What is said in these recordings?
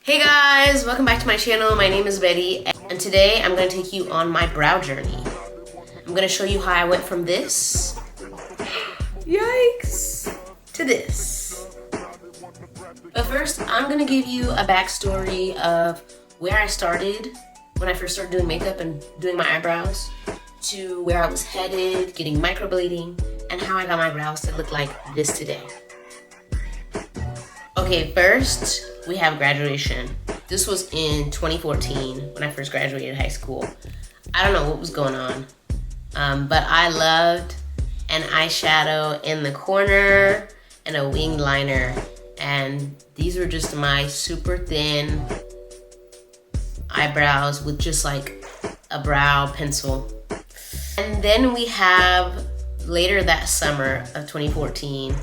Hey guys, welcome back to my channel. My name is Betty, and today I'm going to take you on my brow journey. I'm going to show you how I went from this, yikes, to this. But first, I'm going to give you a backstory of where I started when I first started doing makeup and doing my eyebrows, to where I was headed, getting microblading, and how I got my brows to look like this today. Okay, first, we have graduation. This was in 2014 when I first graduated high school. I don't know what was going on, but I loved an eyeshadow in the corner and a wing liner. And these were just my super thin eyebrows with just like a brow pencil. And then we have later that summer of 2014,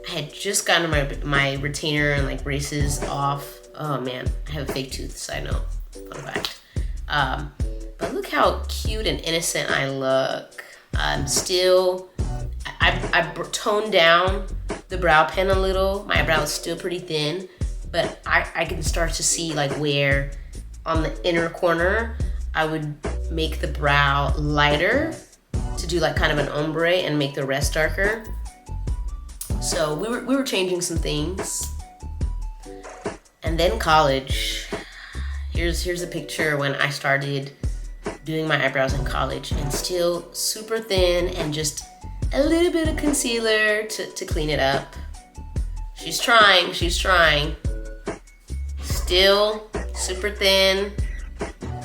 I had just gotten my retainer and like braces off. Oh man, I have a fake tooth, side note, fun fact. But look how cute and innocent I look. I toned down the brow pen a little. My eyebrow is still pretty thin, but I can start to see like where on the inner corner, I would make the brow lighter to do like kind of an ombre and make the rest darker. So we were changing some things. And then college. Here's a picture when I started doing my eyebrows in college, and still super thin and just a little bit of concealer to clean it up. She's trying. Still super thin.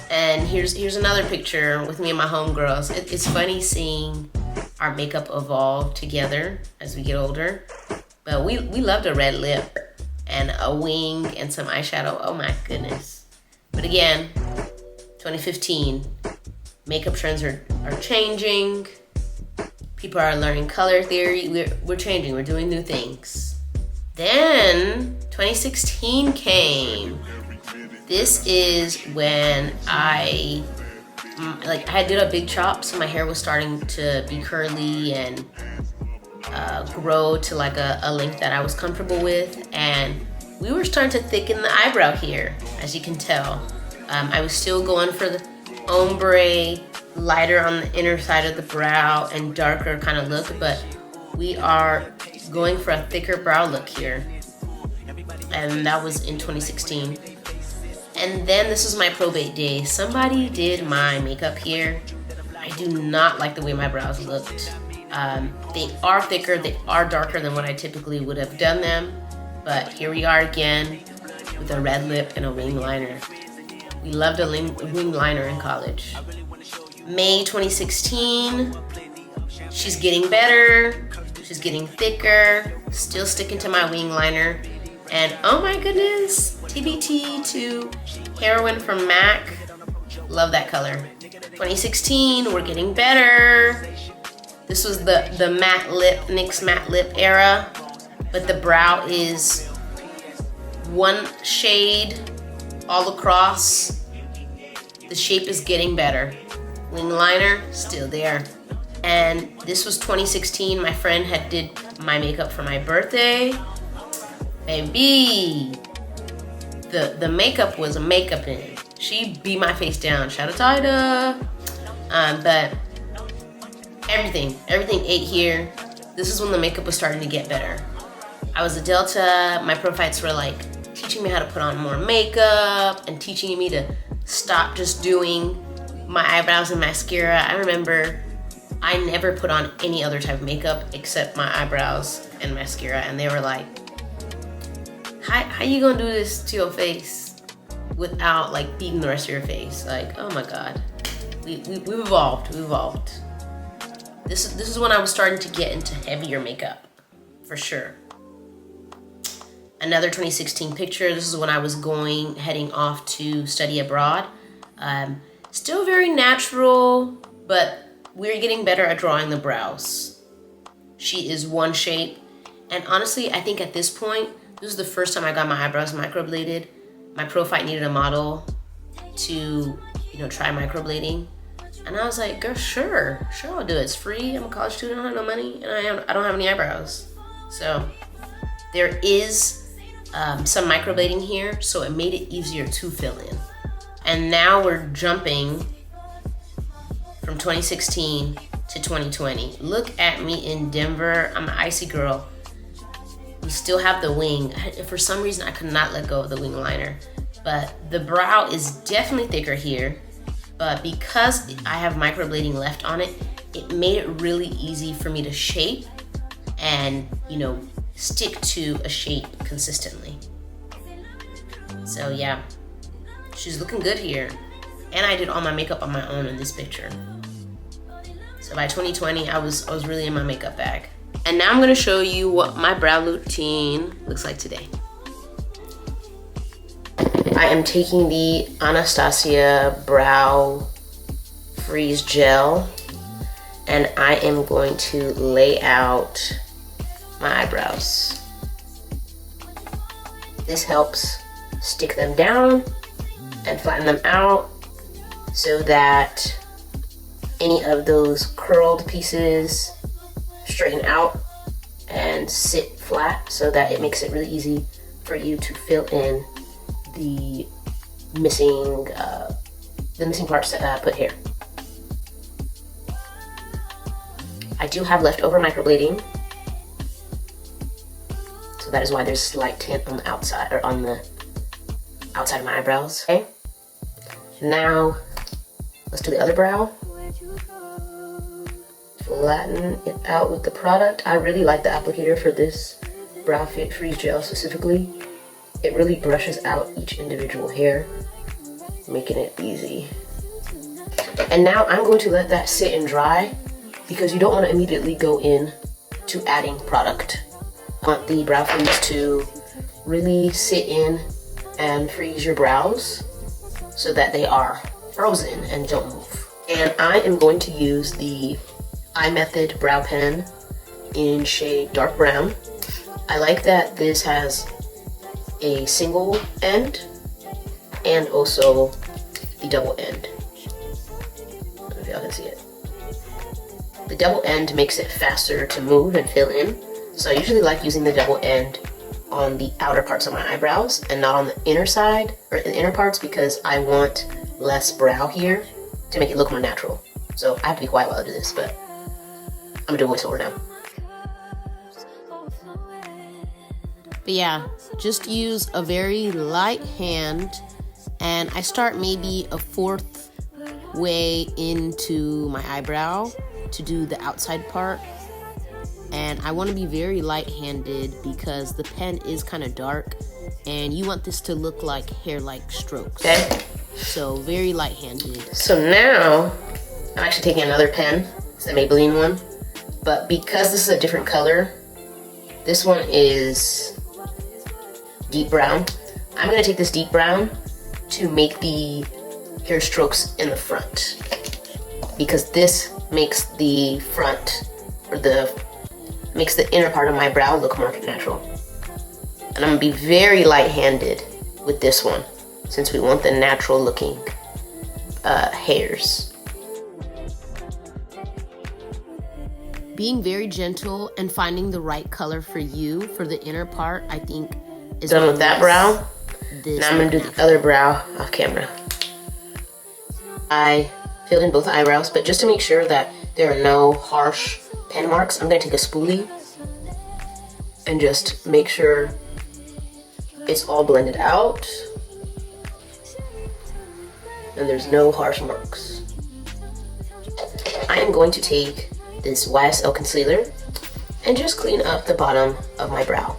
And here's another picture with me and my homegirls. It's funny seeing our makeup evolve together as we get older. But we loved a red lip and a wing and some eyeshadow. Oh my goodness. But again, 2015, makeup trends are changing. People are learning color theory. We're changing, we're doing new things. Then 2016 came. This is when I did a big chop, so my hair was starting to be curly and grow to like a length that I was comfortable with, and we were starting to thicken the eyebrow here, as you can tell. I was still going for the ombre, lighter on the inner side of the brow and darker kind of look, but we are going for a thicker brow look here, and that was in 2016. And then this was my probate day. Somebody did my makeup here. I do not like the way my brows looked. They are thicker, they are darker than what I typically would have done them. But here we are again with a red lip and a wing liner. We loved a wing liner in college. May 2016, she's getting better. She's getting thicker, still sticking to my wing liner. And oh my goodness, TBT to Heroin from MAC. Love that color. 2016, we're getting better. This was the matte lip, NYX matte lip era, but the brow is one shade all across. The shape is getting better. Wing liner, still there. And this was 2016. My friend had did my makeup for my birthday. Baby, the makeup was a makeup in. She beat my face down. Shout out to Ida. But everything ate here. This is when the makeup was starting to get better. I was a Delta. My pro fights were like teaching me how to put on more makeup and teaching me to stop just doing my eyebrows and mascara. I remember I never put on any other type of makeup except my eyebrows and mascara, and they were like, how you gonna do this to your face without like beating the rest of your face? Like, oh my God, we've evolved. This is when I was starting to get into heavier makeup, for sure. Another 2016 picture. This is when I was heading off to study abroad. Still very natural, but we're getting better at drawing the brows. She is one shape, and honestly, I think at this point, this is the first time I got my eyebrows microbladed. My pro fight needed a model to, try microblading. And I was like, girl, sure, I'll do it. It's free. I'm a college student. I don't have no money, and I don't have any eyebrows. So there is some microblading here, so it made it easier to fill in. And now we're jumping from 2016 to 2020. Look at me in Denver. I'm an icy girl. We still have the wing. For some reason, I could not let go of the wing liner. But the brow is definitely thicker here. But because I have microblading left on it, it made it really easy for me to shape and, you know, stick to a shape consistently. So yeah, she's looking good here. And I did all my makeup on my own in this picture. So by 2020, I was really in my makeup bag. And now I'm gonna show you what my brow routine looks like today. I am taking the Anastasia Brow Freeze Gel, and I am going to lay out my eyebrows. This helps stick them down and flatten them out so that any of those curled pieces straighten out and sit flat, so that it makes it really easy for you to fill in the missing parts that I put here. I do have leftover microblading, so that is why there's slight tint on the outside, or on the outside of my eyebrows. Okay, now let's do the other brow. Flatten it out with the product. I really like the applicator for this Brow Fit Freeze Gel specifically. It really brushes out each individual hair, making it easy. And now I'm going to let that sit and dry, because you don't want to immediately go in to adding product. I want the brow freeze to really sit in and freeze your brows so that they are frozen and don't move. And I am going to use the iMethod brow pen in shade dark brown. I like that this has a single end and also the double end. I don't know if y'all can see it. The double end makes it faster to move and fill in. So I usually like using the double end on the outer parts of my eyebrows and not on the inner side or the inner parts, because I want less brow here to make it look more natural. So I have to be quiet while I do this, but I'm gonna do a voiceover now. But yeah, just use a very light hand, and I start maybe a fourth way into my eyebrow to do the outside part. And I want to be very light-handed because the pen is kind of dark and you want this to look like hair-like strokes. Okay. So very light-handed. So now I'm actually taking another pen. It's the Maybelline one. But because this is a different color, this one is deep brown. I'm going to take this deep brown to make the hair strokes in the front, because this makes the front, or makes the inner part of my brow look more natural. And I'm gonna be very light-handed with this one, since we want the natural looking hairs. Being very gentle and finding the right color for you for the inner part, I think is done with that brow. Now I'm gonna do the other brow off camera. I filled in both eyebrows, but just to make sure that there are no harsh pen marks, I'm gonna take a spoolie and just make sure it's all blended out and there's no harsh marks. I am going to take this YSL concealer and just clean up the bottom of my brow.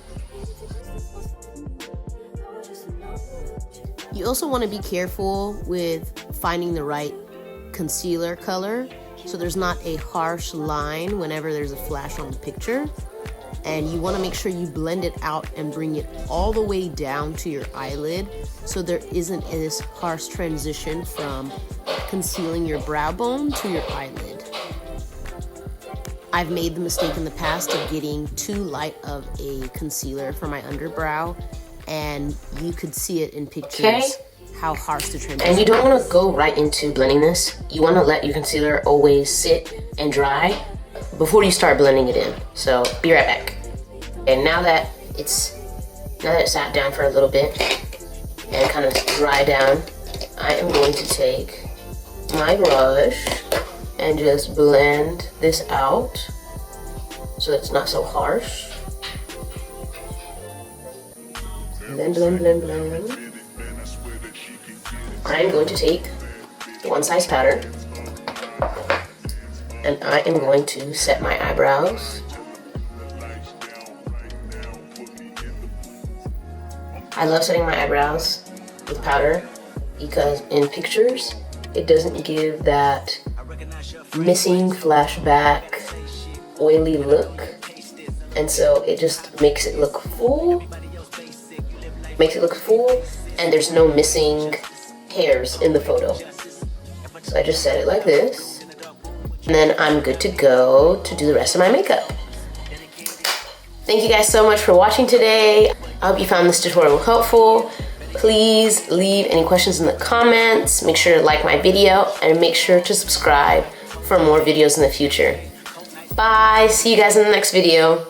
You also want to be careful with finding the right concealer color, so there's not a harsh line whenever there's a flash on the picture. And you want to make sure you blend it out and bring it all the way down to your eyelid, so there isn't this harsh transition from concealing your brow bone to your eyelid. I've made the mistake in the past of getting too light of a concealer for my underbrow, and you could see it in pictures. Okay. How harsh the transition is. And you don't want to go right into blending this. You want to let your concealer always sit and dry before you start blending it in. So be right back. And now that it's Now that it sat down for a little bit and kind of dry down, I am going to take my brush and just blend this out so it's not so harsh. Blend, blend, blend, blend. I am going to take one size powder and I am going to set my eyebrows. I love setting my eyebrows with powder because in pictures, it doesn't give that missing flashback oily look. And so it just makes it look full. And there's no missing hairs in the photo. So I just set it like this. And then I'm good to go to do the rest of my makeup. Thank you guys so much for watching today. I hope you found this tutorial helpful. Please leave any questions in the comments. Make sure to like my video and make sure to subscribe for more videos in the future. Bye. See you guys in the next video.